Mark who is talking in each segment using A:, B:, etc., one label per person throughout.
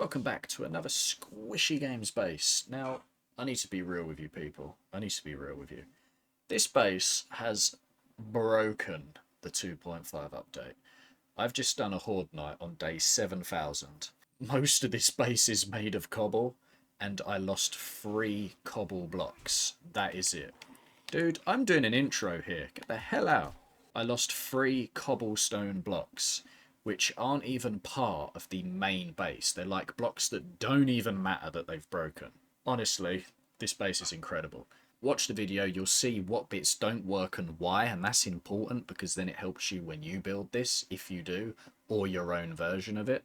A: welcome back to another squishy games base. Now, I need to be real with you people. I need to be real with you. This base has broken the 2.5 update. I've just done a Horde Night on day 7,000. Most of this base is made of cobble, and I lost 3 cobble blocks. That is it. Dude, I'm doing an intro here. Get the hell out. I lost 3 cobblestone blocks, which aren't even part of the main base. They're like blocks that don't even matter that they've broken. Honestly, this base is incredible. Watch the video, you'll see what bits don't work and why, and that's important because then it helps you when you build this, if you do, or your own version of it.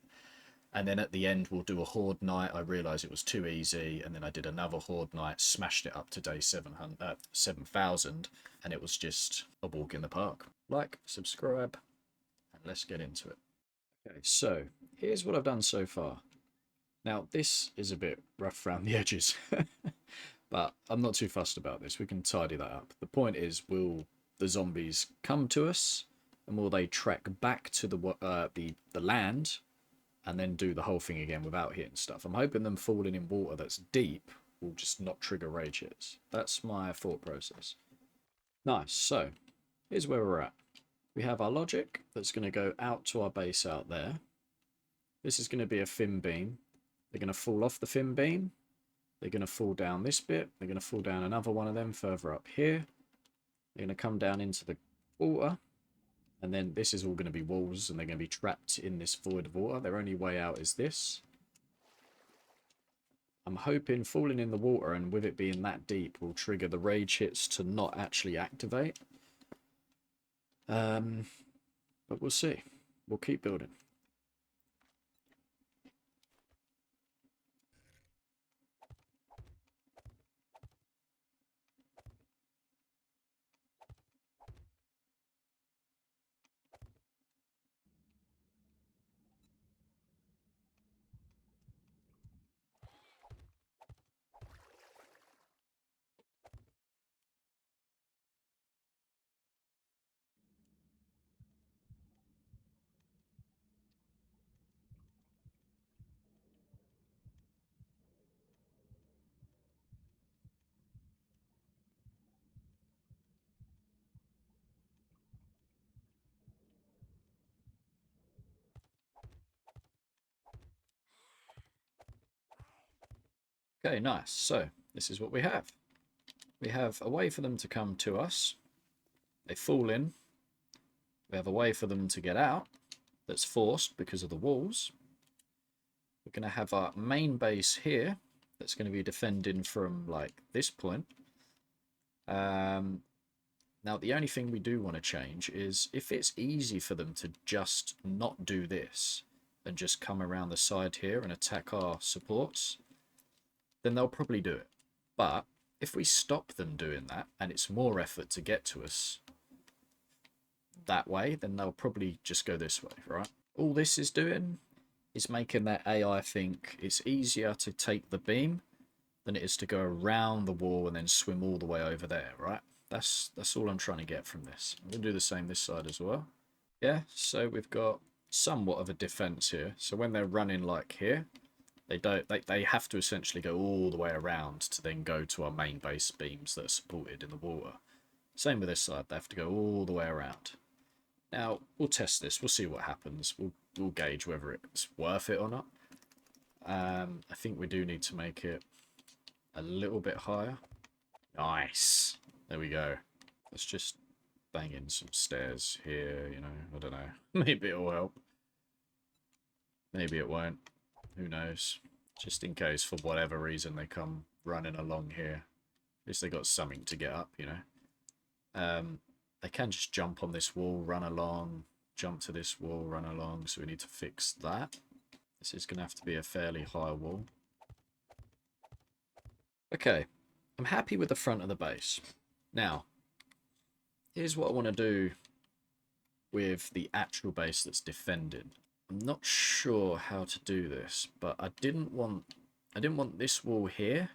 A: And then at the end, we'll do a Horde Night. I realised it was too easy, and then I did another Horde Night, smashed it up to day 7,000, and it was just a walk in the park. Like, subscribe, and let's get into it. Okay, so here's what I've done so far. Now, this is a bit rough around the edges, but I'm not too fussed about this. We can tidy that up. The point is, will the zombies come to us, and will they trek back to the land, and then do the whole thing again without hitting stuff? I'm hoping them falling in water that's deep will just not trigger rage hits. That's my thought process. Nice, so here's where we're at. We have our logic that's going to go out to our base out there. This is going to be a fin beam. They're going to fall off the fin beam. They're going to fall down this bit. They're going to fall down another one of them further up here. They're going to come down into the water. And then this is all going to be walls, and they're going to be trapped in this void of water. Their only way out is this. I'm hoping falling in the water, and with it being that deep, will trigger the rage hits to not actually activate. But we'll see. We'll keep building. Okay, nice. So, this is what we have. We have a way for them to come to us. They fall in. We have a way for them to get out that's forced because of the walls. We're going to have our main base here that's going to be defending from, like, this point. Now, the only thing we do want to change is if it's easy for them to just not do this and just come around the side here and attack our supports, then they'll probably do it. But if we stop them doing that and it's more effort to get to us that way, then they'll probably just go this way, right? All this is doing is making that AI think it's easier to take the beam than it is to go around the wall and then swim all the way over there, right? That's all I'm trying to get from this. I'm going to do the same this side as well. Yeah, so we've got somewhat of a defense here. So when they're running like here, they have to essentially go all the way around to then go to our main base beams that are supported in the water. Same with this side, they have to go all the way around. Now, we'll test this, we'll see what happens. We'll gauge whether it's worth it or not. I think we do need to make it a little bit higher. Nice. There we go. Let's just bang in some stairs here, you know, I don't know. Maybe it'll help. Maybe it won't. Who knows? Just in case, for whatever reason, they come running along here. At least they got something to get up, you know. They can just jump on this wall, run along, jump to this wall, run along. So we need to fix that. This is going to have to be a fairly high wall. Okay. I'm happy with the front of the base. Now, here's what I want to do with the actual base that's defended. I'm not sure how to do this, but I didn't want this wall here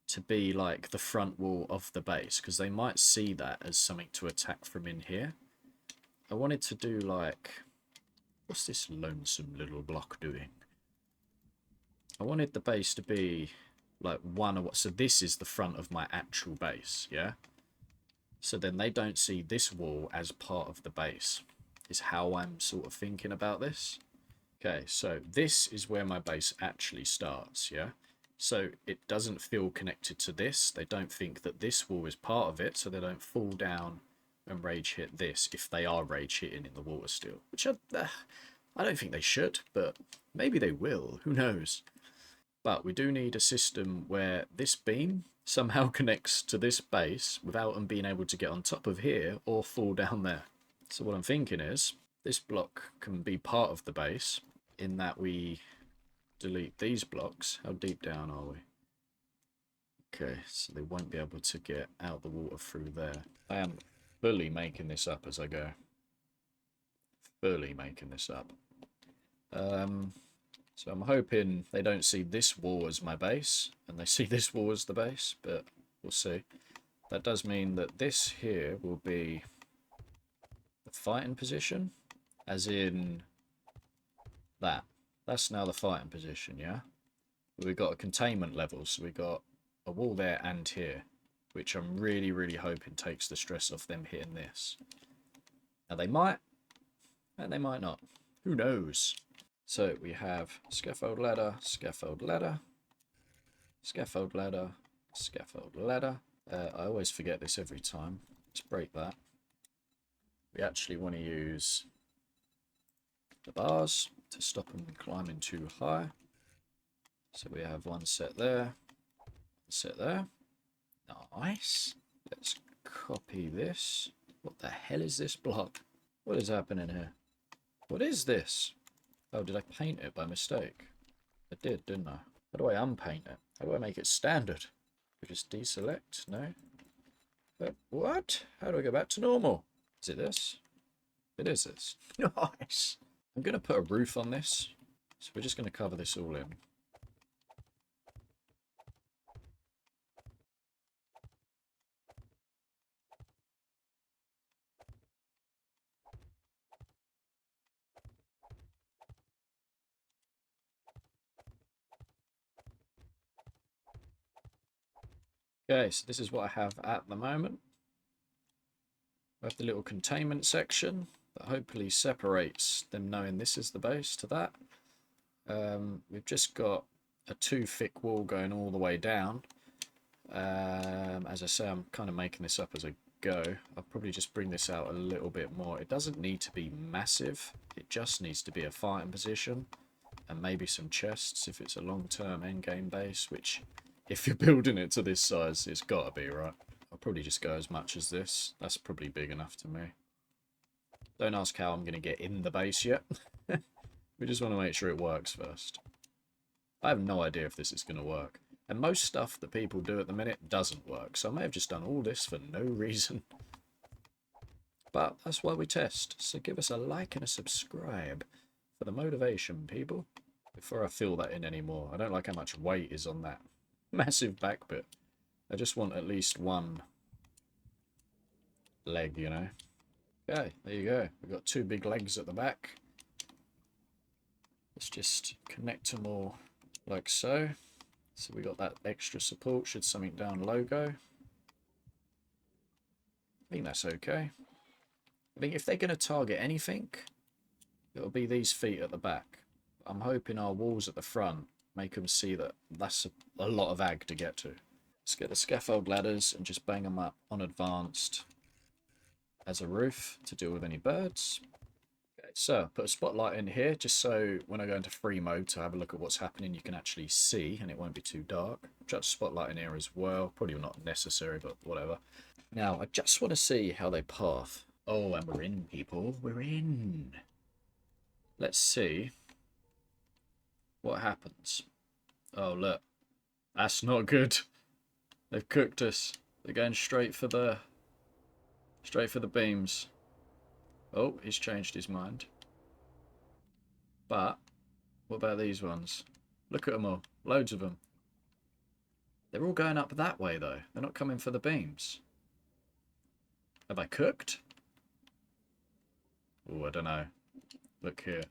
A: to be like the front wall of the base, because they might see that as something to attack from in here. I wanted to do like, what's this lonesome little block doing? I wanted the base to be like one or what. So this is the front of my actual base, yeah? So then they don't see this wall as part of the base, is how I'm sort of thinking about this. Okay, so this is where my base actually starts, yeah? So it doesn't feel connected to this. They don't think that this wall is part of it, so they don't fall down and rage hit this if they are rage hitting in the water still. Which I don't think they should, but maybe they will. Who knows? But we do need a system where this beam somehow connects to this base without them being able to get on top of here or fall down there. So what I'm thinking is this block can be part of the base in that we delete these blocks. How deep down are we? Okay, so they won't be able to get out the water through there. I am fully making this up as I go. Fully making this up. So I'm hoping they don't see this wall as my base, and they see this wall as the base, but we'll see. That does mean that this here will be the fighting position, as in that. That's now the fighting position, yeah? But we've got a containment level, so we've got a wall there and here, which I'm really, really hoping takes the stress off them hitting this. Now they might, and they might not. Who knows? So we have scaffold ladder, scaffold ladder, scaffold ladder, scaffold ladder. I always forget this every time. Let's break that. We actually want to use the bars to stop them climbing too high. So we have one set there, one set there. Nice. Let's copy this. What the hell is this block? What is happening here? What is this? Oh, did I paint it by mistake? I did, didn't I? How do I unpaint it? How do I make it standard? We just deselect? No? But what? How do I go back to normal? Is it this? It is this. Nice. I'm going to put a roof on this. So we're just going to cover this all in. Okay, so this is what I have at the moment. We have the little containment section that hopefully separates them knowing this is the base to that. We've just got a too thick wall going all the way down. As I say, I'm kind of making this up as I go. I'll probably just bring this out a little bit more. It doesn't need to be massive. It just needs to be a fighting position and maybe some chests if it's a long-term endgame base, which if you're building it to this size, it's got to be, right? I'll probably just go as much as this. That's probably big enough to me. Don't ask how I'm going to get in the base yet. We just want to make sure it works first. I have no idea if this is going to work. And most stuff that people do at the minute doesn't work. So I may have just done all this for no reason. But that's why we test. So give us a like and a subscribe for the motivation, people. Before I fill that in anymore. I don't like how much weight is on that massive back bit. I just want at least one leg, you know. Okay, there you go. We've got two big legs at the back. Let's just connect them all like so. So we got that extra support should something down logo. I think that's okay. I think if they're going to target anything, it'll be these feet at the back. I'm hoping our walls at the front make them see that that's a lot of ag to get to. Let's get the scaffold ladders and just bang them up on advanced as a roof to deal with any birds. Okay, so put a spotlight in here just so when I go into free mode to have a look at what's happening, you can actually see and it won't be too dark. Just spotlight in here as well. Probably not necessary, but whatever. Now, I just want to see how they path. Oh, and we're in, people. We're in. Let's see what happens. Oh, look. That's not good. They've cooked us. They're going straight for the beams. Oh, he's changed his mind. But what about these ones? Look at them all. Loads of them. They're all going up that way, though. They're not coming for the beams. Have I cooked? Oh, I don't know. Look here.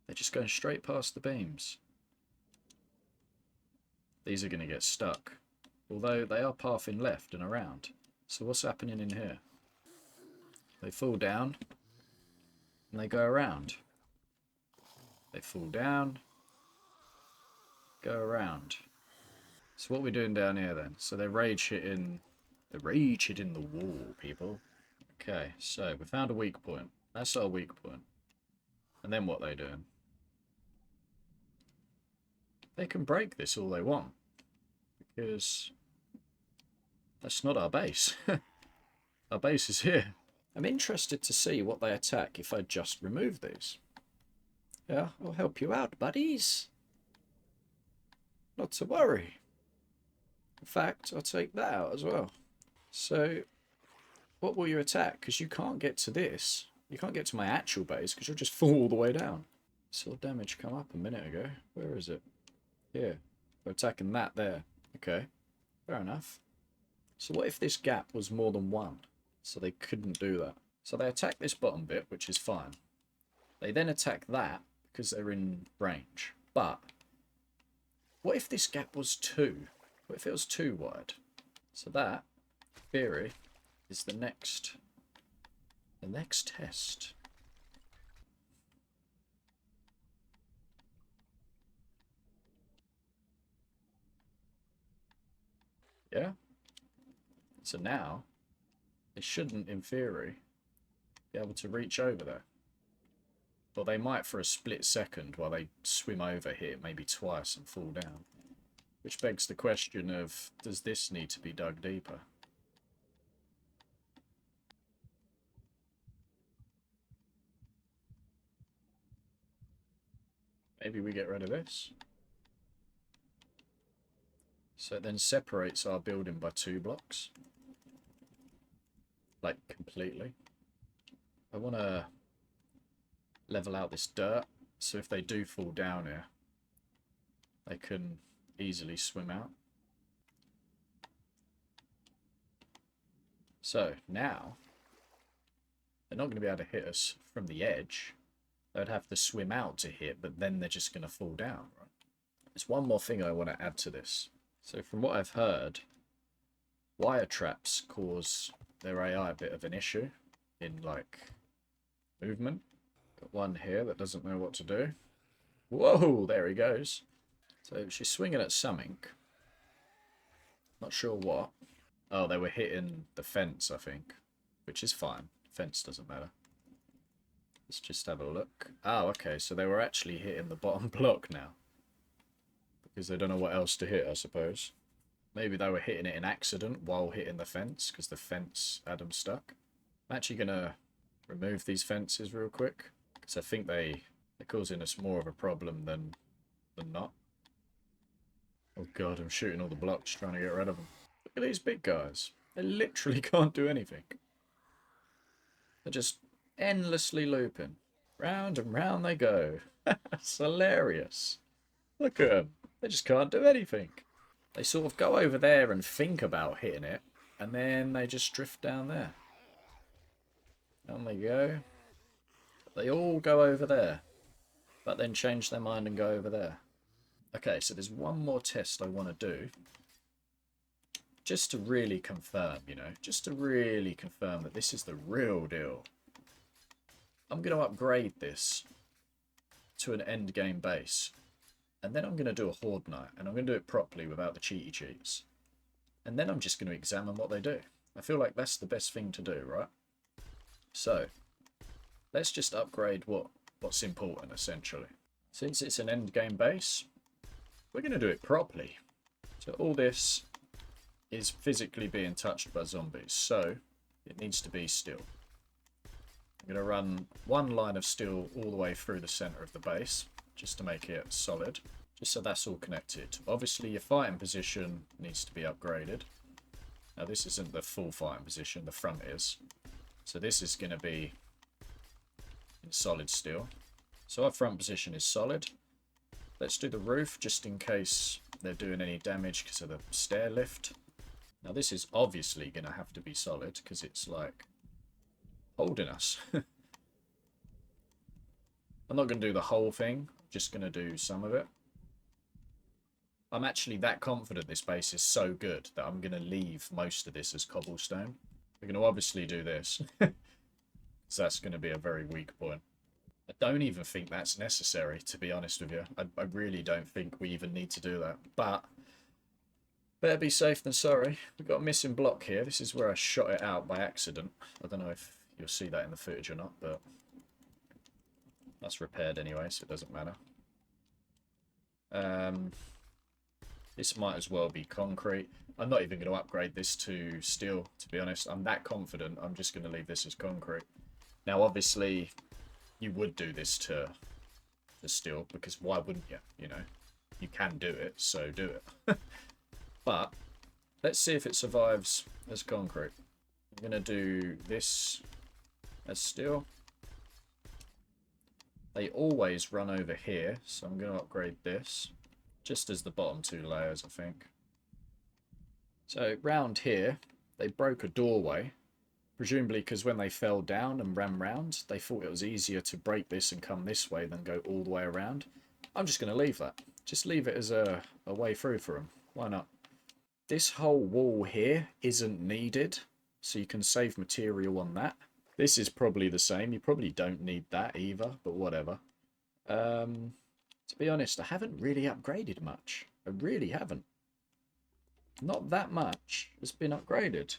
A: They're just going straight past the beams. These are going to get stuck. Although they are pathing left and around. So what's happening in here? They fall down. And they go around. They fall down. Go around. So what are we doing down here then? So they're rage hitting... They're rage hitting the wall, people. Okay, so we found a weak point. That's our weak point. And then what are they doing? They can break this all they want. Because that's not our base. Our base is here. I'm interested to see what they attack if I just remove these. Yeah, I'll help you out, buddies. Not to worry. In fact, I'll take that out as well. So, what will you attack? Because you can't get to this. You can't get to my actual base because you'll just fall all the way down. Saw damage come up a minute ago. Where is it? Here. We're attacking that there. Okay. Fair enough. So what if this gap was more than one? So they couldn't do that. So they attack this bottom bit, which is fine. They then attack that because they're in range. But what if this gap was 2? What if it was 2 wide? So that, in theory, is the next test. Yeah? So now, they shouldn't, in theory, be able to reach over there. Or they might for a split second while they swim over here, maybe twice, and fall down. Which begs the question of, does this need to be dug deeper? Maybe we get rid of this. So it then separates our building by 2 blocks. Like, completely. I want to level out this dirt, so if they do fall down here, they can easily swim out. So, now, they're not going to be able to hit us from the edge. They would have to swim out to hit, but then they're just going to fall down, right? There's one more thing I want to add to this. So from what I've heard, wire traps cause their AI a bit of an issue in, like, movement. Got one here that doesn't know what to do. Whoa, there he goes. So she's swinging at something. Not sure what. Oh, they were hitting the fence, I think. Which is fine. Fence doesn't matter. Let's just have a look. Oh, okay, so they were actually hitting the bottom block now. Because they don't know what else to hit, I suppose. Maybe they were hitting it in accident while hitting the fence, because the fence had them stuck. I'm actually going to remove these fences real quick, because I think they're causing us more of a problem than not. Oh god, I'm shooting all the blocks trying to get rid of them. Look at these big guys. They literally can't do anything. They're just endlessly looping. Round and round they go. That's hilarious. Look at them. They just can't do anything. They sort of go over there and think about hitting it, and then they just drift down there. Down they go. They all go over there, but then change their mind and go over there. Okay, so there's one more test I want to do. Just to really confirm, you know, just to really confirm that this is the real deal. I'm going to upgrade this to an end game base. And then I'm going to do a Horde Night, and I'm going to do it properly without the cheaty cheats. And then I'm just going to examine what they do. I feel like that's the best thing to do, right? So, let's just upgrade what's important, essentially. Since it's an end game base, we're going to do it properly. So all this is physically being touched by zombies, so it needs to be steel. I'm going to run one line of steel all the way through the centre of the base, just to make it solid, just so that's all connected. Obviously your fighting position needs to be upgraded. Now this isn't the full fighting position, the front is. So this is going to be in solid steel. So our front position is solid. Let's do the roof just in case they're doing any damage because of the stair lift. Now this is obviously going to have to be solid because it's like holding us. I'm not going to do the whole thing. I'm just going to do some of it. I'm actually that confident this base is so good that I'm going to leave most of this as cobblestone. We're going to obviously do this. So that's going to be a very weak point. I don't even think that's necessary, to be honest with you. I really don't think we even need to do that. But better be safe than sorry. We've got a missing block here. This is where I shot it out by accident. I don't know if you'll see that in the footage or not, but that's repaired anyway, so it doesn't matter. This might as well be concrete. I'm not even going to upgrade this to steel, to be honest. I'm that confident. I'm just going to leave this as concrete. Now, obviously, you would do this to steel, because why wouldn't you? You know, you can do it, so do it. But let's see if it survives as concrete. I'm going to do this as steel. They always run over here, so I'm going to upgrade this. Just as the bottom two layers, I think. So round here, they broke a doorway. Presumably because when they fell down and ran round, they thought it was easier to break this and come this way than go all the way around. I'm just going to leave that. Just leave it as a way through for them. Why not? This whole wall here isn't needed, so you can save material on that. This is probably the same. You probably don't need that either, but whatever. To be honest, I haven't really upgraded much. I really haven't. Not that much has been upgraded.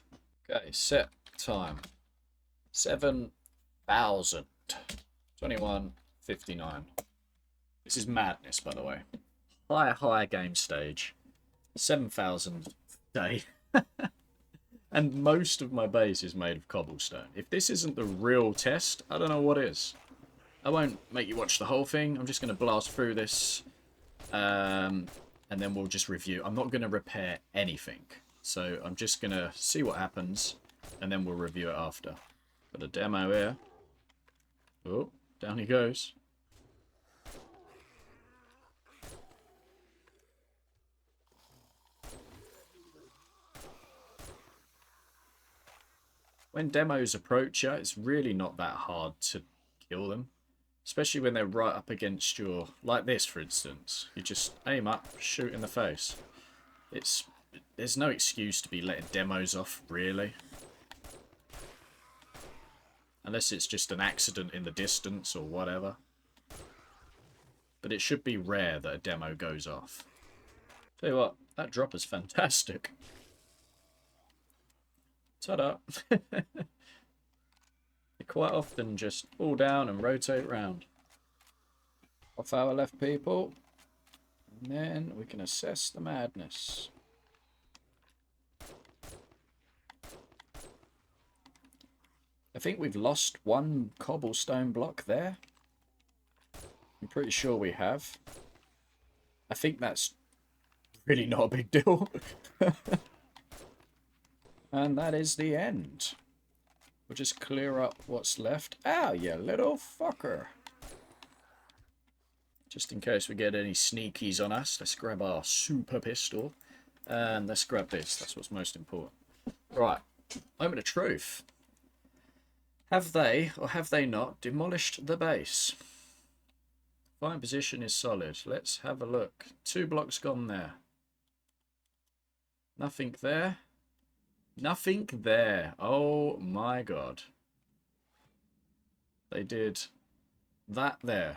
A: Okay, set time. 7,000. 21:59. This is madness, by the way. High game stage. 7,000 day. And most of my base is made of cobblestone. If this isn't the real test, I don't know what is. I won't make you watch the whole thing. I'm just going to blast through this. And then we'll just review. I'm not going to repair anything. So I'm just going to see what happens. And then we'll review it after. Got a demo here. Oh, down he goes. When demos approach you, it's really not that hard to kill them. Especially when they're right up against your... Like this, for instance. You just aim up, shoot in the face. There's no excuse to be letting demos off, really. Unless it's just an accident in the distance or whatever. But it should be rare that a demo goes off. Tell you what, that drop is fantastic. Ta-da! They quite often just fall down and rotate round. Off our left, people. And then we can assess the madness. I think we've lost one cobblestone block there. I'm pretty sure we have. I think that's really not a big deal. And that is the end. We'll just clear up what's left. Ah, you little fucker. Just in case we get any sneakies on us, let's grab our super pistol. And let's grab this. That's what's most important. Right. Moment of truth. Have they, or have they not, demolished the base? Fine position is solid. Let's have a look. 2 blocks gone there. Nothing there. Nothing there. Oh my god. They did that there.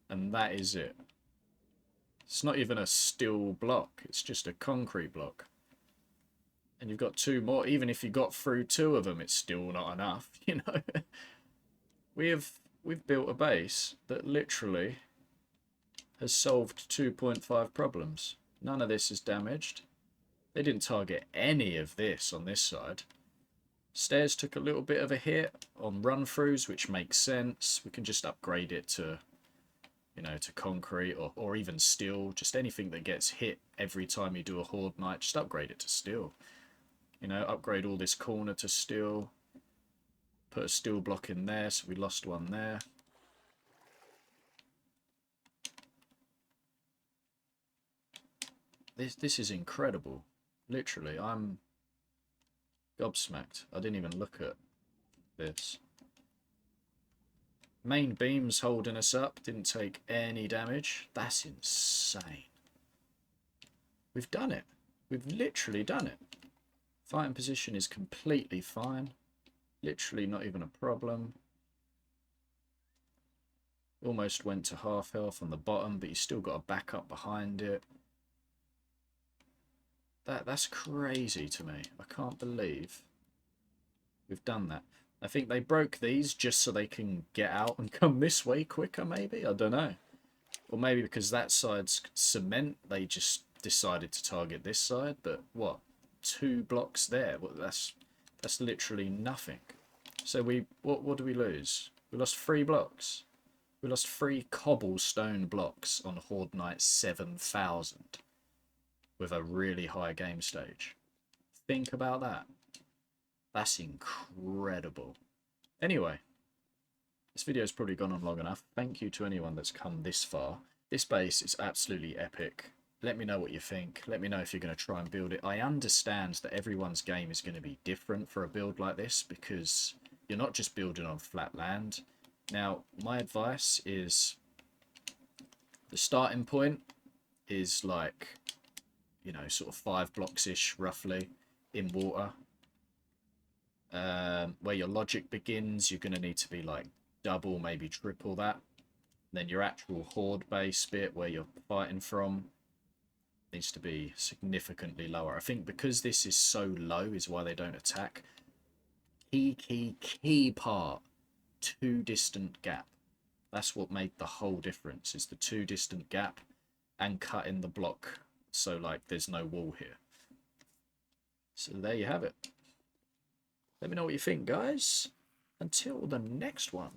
A: And that is it. It's not even a steel block. It's just a concrete block. And you've got 2 more. Even if you got through 2 of them, it's still not enough, you know. We've built a base that literally has solved 2.5 problems. None of this is damaged. They didn't target any of this on this side. Stairs took a little bit of a hit on run-throughs, which makes sense. We can just upgrade it to, you know, to concrete or even steel. Just anything that gets hit every time you do a Horde Night, just upgrade it to steel. You know, upgrade all this corner to steel. Put a steel block in there, so we lost one there. This is incredible. Literally, I'm gobsmacked. I didn't even look at this. Main beams holding us up. Didn't take any damage. That's insane. We've done it. We've literally done it. Fighting position is completely fine. Literally not even a problem. Almost went to half health on the bottom, but you still got a backup behind it. That's crazy to me. I can't believe we've done that. I think they broke these just so they can get out and come this way quicker, maybe? I don't know. Or maybe because that side's cement, they just decided to target this side. But what? 2 blocks there? Well, that's literally nothing. So what do we lose? We lost 3 blocks. We lost 3 cobblestone blocks on Horde Night 7000 with a really high game stage. Think about that. That's incredible. Anyway, this video's probably gone on long enough. Thank you to anyone that's come this far. This base is absolutely epic. Let me know what you think. Let me know if you're going to try and build it. I understand that everyone's game is going to be different for a build like this because you're not just building on flat land. Now, my advice is the starting point is like, you know, sort of 5 blocks-ish roughly in water. Where your logic begins, you're going to need to be like double, maybe triple that. Then your actual horde base bit where you're fighting from needs to be significantly lower. I think because this is so low is why they don't attack. Key part. 2 distant gap. That's what made the whole difference, is the 2 distant gap and cutting the block so like there's no wall here. So there you have it. Let me know what you think, guys. Until the next one.